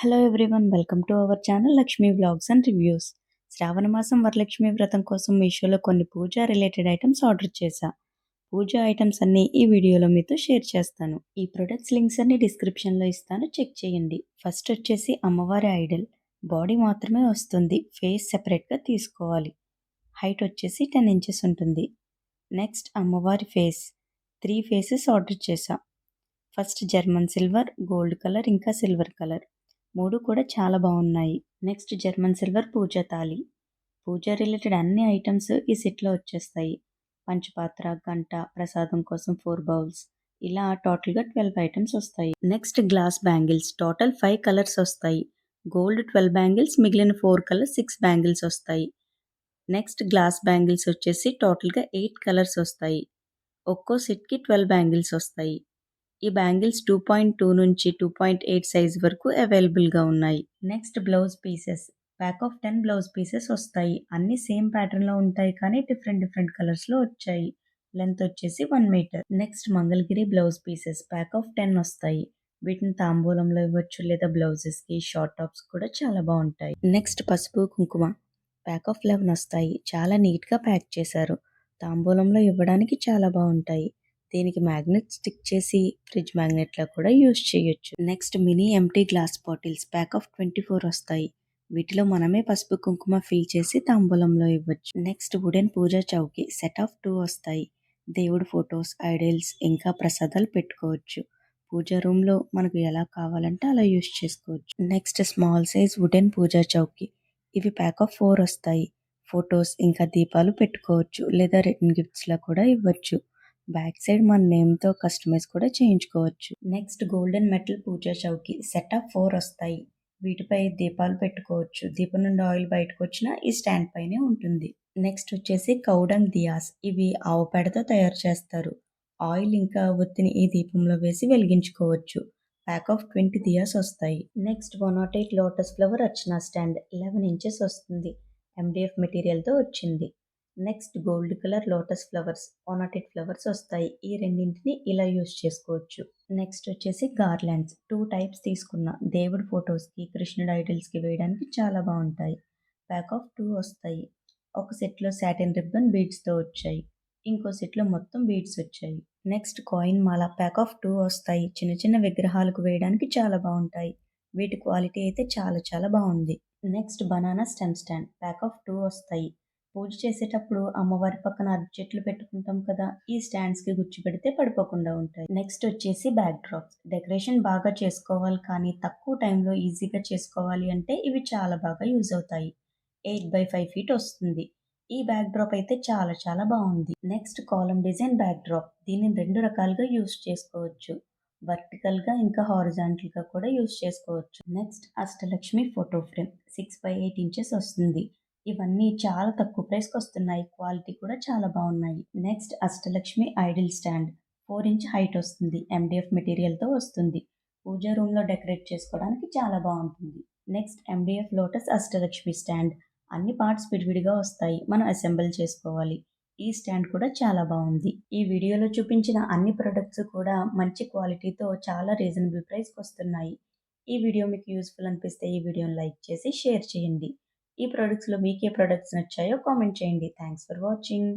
Hello everyone, welcome to our channel Lakshmi vlogs and reviews. శ్రావణ మాసం వరలక్ష్మి వ్రతం కోసం మీషోలో కొన్ని పూజా రిలేటెడ్ ఐటమ్స్ ఆర్డర్ చేశా. పూజా ఐటమ్స్ అన్నీ ఈ వీడియోలో మీతో షేర్ చేస్తాను. ఈ ప్రొడక్ట్స్ లింక్స్ అన్ని డిస్క్రిప్షన్లో ఇస్తాను, చెక్ చేయండి. ఫస్ట్ వచ్చేసి అమ్మవారి ఐడల్. బాడీ మాత్రమే వస్తుంది, ఫేస్ సెపరేట్గా తీసుకోవాలి. హైట్ వచ్చేసి 10 ఇంచెస్ ఉంటుంది. నెక్స్ట్ అమ్మవారి ఫేస్ 3 ఫేసెస్ ఆర్డర్ చేశా. First German silver, gold colour, ఇంకా సిల్వర్ కలర్. 3 కూడా చాలా బాగున్నాయి. నెక్స్ట్ జర్మన్ సిల్వర్ పూజా తాళి. పూజా రిలేటెడ్ అన్ని ఐటమ్స్ ఈ సెట్లో వచ్చేస్తాయి. పంచపాత్ర, గంట, ప్రసాదం కోసం 4 బౌల్స్, ఇలా టోటల్గా 12 ఐటమ్స్ వస్తాయి. Next glass bangles, total 5 colours వస్తాయి. గోల్డ్ 12 బ్యాంగిల్స్, మిగిలిన 4 కలర్స్ 6 బ్యాంగిల్స్ వస్తాయి. నెక్స్ట్ గ్లాస్ బ్యాంగిల్స్ వచ్చేసి టోటల్గా 8 కలర్స్ వస్తాయి. ఒక్కో సెట్కి 12 బ్యాంగిల్స్ వస్తాయి. ఈ బ్యాంగిల్స్ 2.2 నుంచి 2.8 సైజ్ వరకు అవైలబుల్గా ఉన్నాయి. Next blouse pieces, pack of 10 blouse pieces వస్తాయి. అన్ని సేమ్ ప్యాటర్న్లో ఉంటాయి, కానీ డిఫరెంట్ కలర్స్లో వచ్చాయి. లెంత్ వచ్చేసి 1 metre. Next Mangalagiri blouse pieces, pack of 10 వస్తాయి. వీటిని తాంబూలంలో ఇవ్వచ్చు, లేదా బ్లౌజెస్కి, షార్ట్ టాప్స్ కూడా చాలా బాగుంటాయి. నెక్స్ట్ పసుపు కుంకుమ, ప్యాక్ ఆఫ్ 11 వస్తాయి. చాలా నీట్గా ప్యాక్ చేశారు. తాంబూలంలో ఇవ్వడానికి చాలా బాగుంటాయి. దీనికి మ్యాగ్నెట్ స్టిక్ చేసి ఫ్రిడ్జ్ మ్యాగ్నెట్లా కూడా యూజ్ చేయొచ్చు. Next mini empty glass bottles, pack of 24 వస్తాయి. వీటిలో మనమే పసుపు కుంకుమ ఫిల్ చేసి తాంబూలంలో ఇవ్వచ్చు. Next wooden puja chowki, set of 2 వస్తాయి. దేవుడు ఫొటోస్, ఐడల్స్, ఇంకా ప్రసాదాలు పెట్టుకోవచ్చు. పూజా రూమ్లో మనకు ఎలా కావాలంటే అలా యూజ్ చేసుకోవచ్చు. Next small size wooden puja చౌకి. ఇవి ప్యాక్ ఆఫ్ 4 వస్తాయి. ఫొటోస్ ఇంకా దీపాలు పెట్టుకోవచ్చు, లేదా రిటర్న్ గిఫ్ట్స్లా కూడా ఇవ్వచ్చు. బ్యాక్ సైడ్ మన నేమ్తో కస్టమైజ్ కూడా చేయించుకోవచ్చు. Next golden metal puja chowki, set of 4 వస్తాయి. వీటిపై దీపాలు పెట్టుకోవచ్చు. దీపం నుండి ఆయిల్ బయటకు వచ్చినా ఈ స్టాండ్ పైనే ఉంటుంది. నెక్స్ట్ వచ్చేసి కౌడంగ్ దియాస్. ఇవి ఆవు పేడతో తయారు చేస్తారు. ఆయిల్ ఇంకా ఒత్తిని ఈ దీపంలో వేసి వెలిగించుకోవచ్చు. ప్యాక్ ఆఫ్ 20 దియాస్ వస్తాయి. నెక్స్ట్ 108 లోటస్ ఫ్లవర్ అర్చనా స్టాండ్, 11 ఇంచెస్ వస్తుంది. MDF మెటీరియల్తో వచ్చింది. Next gold colour lotus flowers, 108 flowers వస్తాయి. ఈ రెండింటిని ఇలా యూజ్ చేసుకోవచ్చు. నెక్స్ట్ వచ్చేసి గార్లాండ్స్, 2 టైప్స్ తీసుకున్న. దేవుడి ఫొటోస్కి, కృష్ణుడు ఐడల్స్కి వేయడానికి చాలా బాగుంటాయి. ప్యాక్ ఆఫ్ 2 వస్తాయి. ఒక సెట్లో సాటిన్ రిబ్బన్ బీడ్స్తో వచ్చాయి. ఇంకో సెట్లో మొత్తం బీడ్స్ వచ్చాయి. Next coin Mala, pack of 2 వస్తాయి. చిన్న చిన్న విగ్రహాలకు వేయడానికి చాలా బాగుంటాయి. వీటి క్వాలిటీ అయితే చాలా బాగుంది. Next banana stem stand, pack of 2 వస్తాయి. పూజ చేసేటప్పుడు అమ్మవారి పక్కన అరటి చెట్లు పెట్టుకుంటాం కదా, ఈ స్టాండ్స్కి గుచ్చి పెడితే పడిపోకుండా ఉంటాయి. నెక్స్ట్ వచ్చేసి బ్యాక్ డ్రాప్స్. డెకరేషన్ బాగా చేసుకోవాలి కానీ తక్కువ టైంలో ఈజీగా చేసుకోవాలి అంటే ఇవి చాలా బాగా యూజ్ అవుతాయి. 8x5 ఫీట్ వస్తుంది. ఈ బ్యాక్ డ్రాప్ అయితే చాలా బాగుంది. Next column design back drop. దీన్ని 2 రకాలుగా యూజ్ చేసుకోవచ్చు. వర్టికల్గా ఇంకా హారిజాంటల్గా కూడా యూజ్ చేసుకోవచ్చు. Next Ashtalakshmi photo frame, 6x8 inches వస్తుంది. ఇవన్నీ చాలా తక్కువ ప్రైస్కి వస్తున్నాయి. క్వాలిటీ కూడా చాలా బాగున్నాయి. Next Ashtalakshmi idol stand, 4 inch height వస్తుంది. MDF మెటీరియల్తో వస్తుంది. పూజా రూమ్లో డెకరేట్ చేసుకోవడానికి చాలా బాగుంటుంది. Next MDF lotus Ashtalakshmi stand. అన్ని పార్ట్స్ విడివిడిగా వస్తాయి, మనం అసెంబుల్ చేసుకోవాలి. ఈ స్టాండ్ కూడా చాలా బాగుంది. ఈ వీడియోలో చూపించిన అన్ని ప్రొడక్ట్స్ కూడా మంచి క్వాలిటీతో చాలా రీజనబుల్ ప్రైస్కి వస్తున్నాయి. ఈ వీడియో మీకు యూస్ఫుల్ అనిపిస్తే ఈ వీడియోని లైక్ చేసి షేర్ చేయండి. ఈ ప్రొడక్ట్స్లో మీకు ఏ ప్రొడక్ట్స్ నచ్చాయో కామెంట్ చేయండి. Thanks for watching.